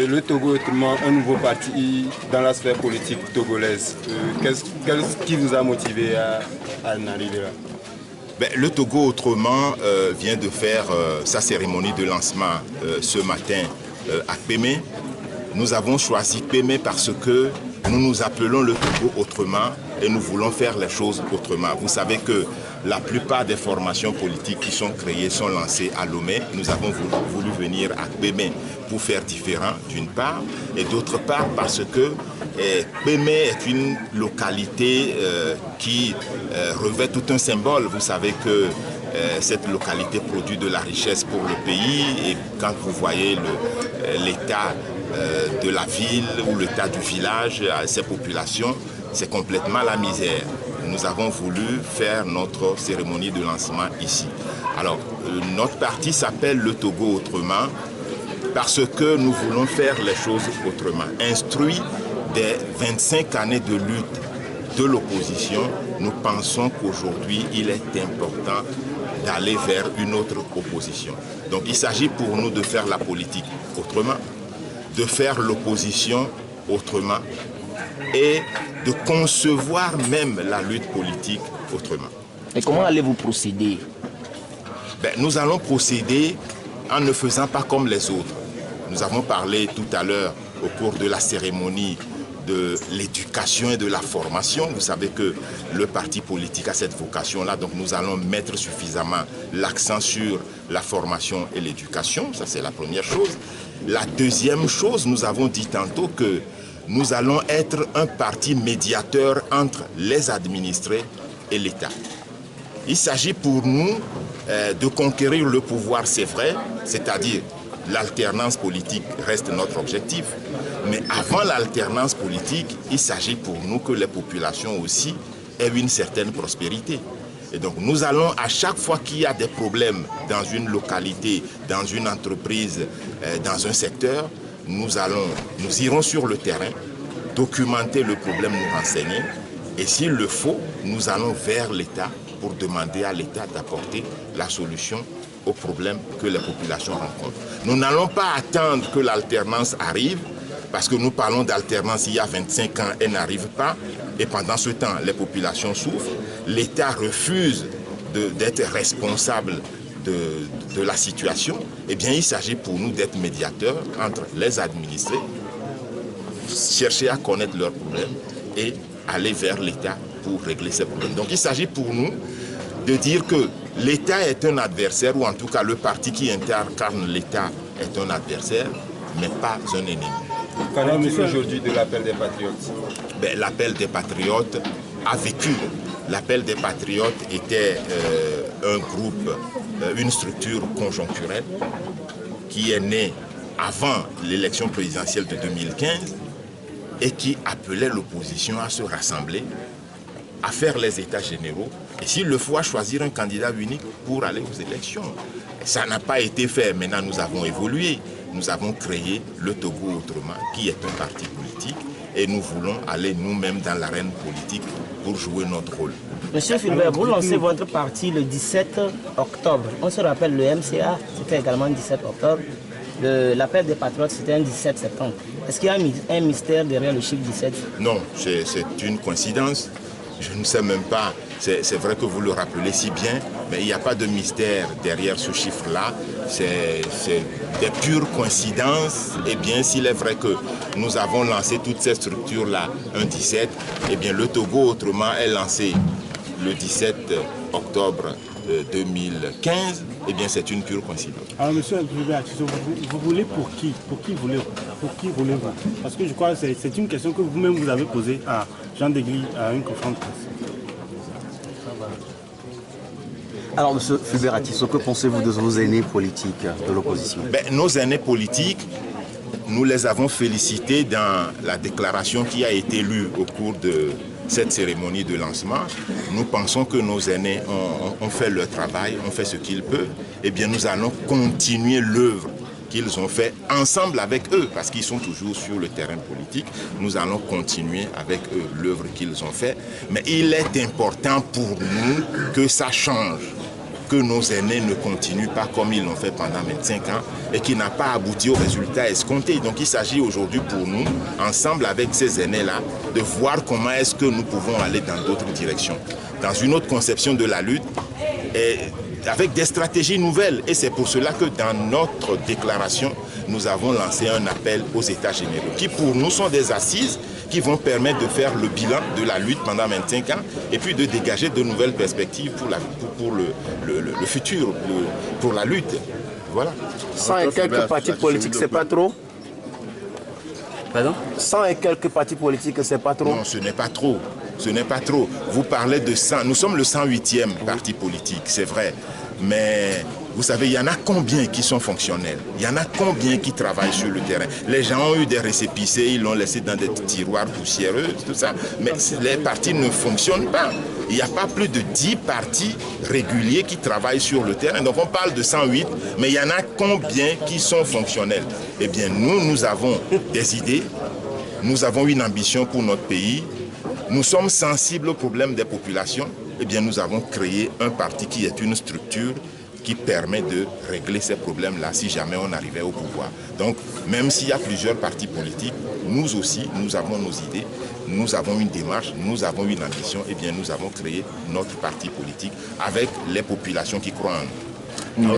le Togo est autrement un nouveau parti dans la sphère politique togolaise. Qu'est-ce qui vous a motivé à en arriver là? Le Togo autrement vient de faire sa cérémonie de lancement ce matin à Pémé. Nous avons choisi Pémé parce que nous nous appelons le Togo autrement et nous voulons faire les choses autrement. Vous savez que la plupart des formations politiques qui sont créées sont lancées à Lomé. Nous avons voulu venir à Pémé pour faire différent d'une part et d'autre part parce que Pémé est une localité qui revêt tout un symbole. Vous savez que cette localité produit de la richesse pour le pays et quand vous voyez l'état de la ville ou l'état du village à ces populations, c'est complètement la misère. Nous avons voulu faire notre cérémonie de lancement ici. Alors, notre parti s'appelle le Togo autrement parce que nous voulons faire les choses autrement. Instruit des 25 années de lutte de l'opposition, nous pensons qu'aujourd'hui, il est important d'aller vers une autre opposition. Donc, il s'agit pour nous de faire la politique autrement, de faire l'opposition autrement et de concevoir même la lutte politique autrement. Et comment allez-vous procéder? Nous allons procéder en ne faisant pas comme les autres. Nous avons parlé tout à l'heure au cours de la cérémonie de l'éducation et de la formation. Vous savez que le parti politique a cette vocation-là, donc nous allons mettre suffisamment l'accent sur la formation et l'éducation. Ça, c'est la première chose. La deuxième chose, nous avons dit tantôt que nous allons être un parti médiateur entre les administrés et l'État. Il s'agit pour nous de conquérir le pouvoir, c'est vrai, c'est-à-dire l'alternance politique reste notre objectif. Mais avant l'alternance politique, il s'agit pour nous que les populations aussi aient une certaine prospérité. Et donc nous allons, à chaque fois qu'il y a des problèmes dans une localité, dans une entreprise, dans un secteur, nous irons sur le terrain, documenter le problème, nous renseigner. Et s'il le faut, nous allons vers l'État pour demander à l'État d'apporter la solution aux problèmes que les populations rencontrent. Nous n'allons pas attendre que l'alternance arrive, parce que nous parlons d'alternance il y a 25 ans, elle n'arrive pas, et pendant ce temps, les populations souffrent. L'État refuse d'être responsable de la situation. Eh bien, il s'agit pour nous d'être médiateurs entre les administrés, chercher à connaître leurs problèmes et aller vers l'État pour régler ces problèmes. Donc, il s'agit pour nous de dire que l'État est un adversaire, ou en tout cas le parti qui incarne l'État est un adversaire, mais pas un ennemi. Qu'en est-il aujourd'hui de l'appel des patriotes? L'appel des patriotes a vécu. L'appel des patriotes était un groupe, une structure conjoncturelle qui est née avant l'élection présidentielle de 2015 et qui appelait l'opposition à se rassembler, à faire les états généraux et s'il le faut à choisir un candidat unique pour aller aux élections. Ça n'a pas été fait. Maintenant, nous avons évolué. Nous avons créé le Togo autrement, qui est un parti politique, et nous voulons aller nous-mêmes dans l'arène politique pour jouer notre rôle. Monsieur Fulbert, vous lancez votre parti le 17 octobre. On se rappelle, le MCA, c'était également le 17 octobre. L'appel des patriotes, c'était un 17 septembre. Est-ce qu'il y a un mystère derrière le chiffre 17? Non, c'est une coïncidence. Je ne sais même pas, c'est vrai que vous le rappelez si bien, mais il n'y a pas de mystère derrière ce chiffre-là. C'est des pures coïncidences. Eh bien, s'il est vrai que nous avons lancé toutes ces structures-là un 17, eh bien, le Togo autrement est lancé le 17 octobre 2015, eh bien, c'est une pure coïncidence. Alors, monsieur vous voulez pour qui? Pour qui voulez-vous? Parce que je crois que c'est une question que vous-même vous avez posée à Jean Degli à une conférence de presse. Alors, monsieur Fulbert Atisso, que pensez-vous de vos aînés politiques de l'opposition? Nos aînés politiques, nous les avons félicités dans la déclaration qui a été lue au cours de cette cérémonie de lancement. Nous pensons que nos aînés ont fait leur travail, ont fait ce qu'ils peuvent. Eh bien, nous allons continuer l'œuvre qu'ils ont fait ensemble avec eux, parce qu'ils sont toujours sur le terrain politique. Nous allons continuer avec eux l'œuvre qu'ils ont fait. Mais il est important pour nous que ça change. que nos aînés ne continuent pas comme ils l'ont fait pendant 25 ans et qui n'a pas abouti aux résultats escomptés. Donc il s'agit aujourd'hui pour nous, ensemble avec ces aînés-là, de voir comment est-ce que nous pouvons aller dans d'autres directions, dans une autre conception de la lutte, et avec des stratégies nouvelles. Et c'est pour cela que dans notre déclaration, nous avons lancé un appel aux États généraux, qui pour nous sont des assises qui vont permettre de faire le bilan de la lutte pendant 25 ans et puis de dégager de nouvelles perspectives pour le futur, pour la lutte. Voilà. 100 et quelques partis politiques, c'est pas trop? Pardon? 100 et quelques partis politiques, c'est pas trop? Non, ce n'est pas trop. Ce n'est pas trop. Vous parlez de 100. Nous sommes le 108e parti politique, c'est vrai. Mais vous savez, il y en a combien qui sont fonctionnels? Il y en a combien qui travaillent sur le terrain? Les gens ont eu des récépissés, ils l'ont laissé dans des tiroirs poussiéreux, tout ça. Mais les partis ne fonctionnent pas. Il n'y a pas plus de 10 partis réguliers qui travaillent sur le terrain. Donc on parle de 108, mais il y en a combien qui sont fonctionnels? Eh bien, nous avons des idées, nous avons une ambition pour notre pays, nous sommes sensibles aux problèmes des populations. Eh bien, nous avons créé un parti qui est une structure qui permet de régler ces problèmes-là si jamais on arrivait au pouvoir. Donc, même s'il y a plusieurs partis politiques, nous aussi, nous avons nos idées, nous avons une démarche, nous avons une ambition, eh bien, nous avons créé notre parti politique avec les populations qui croient en nous.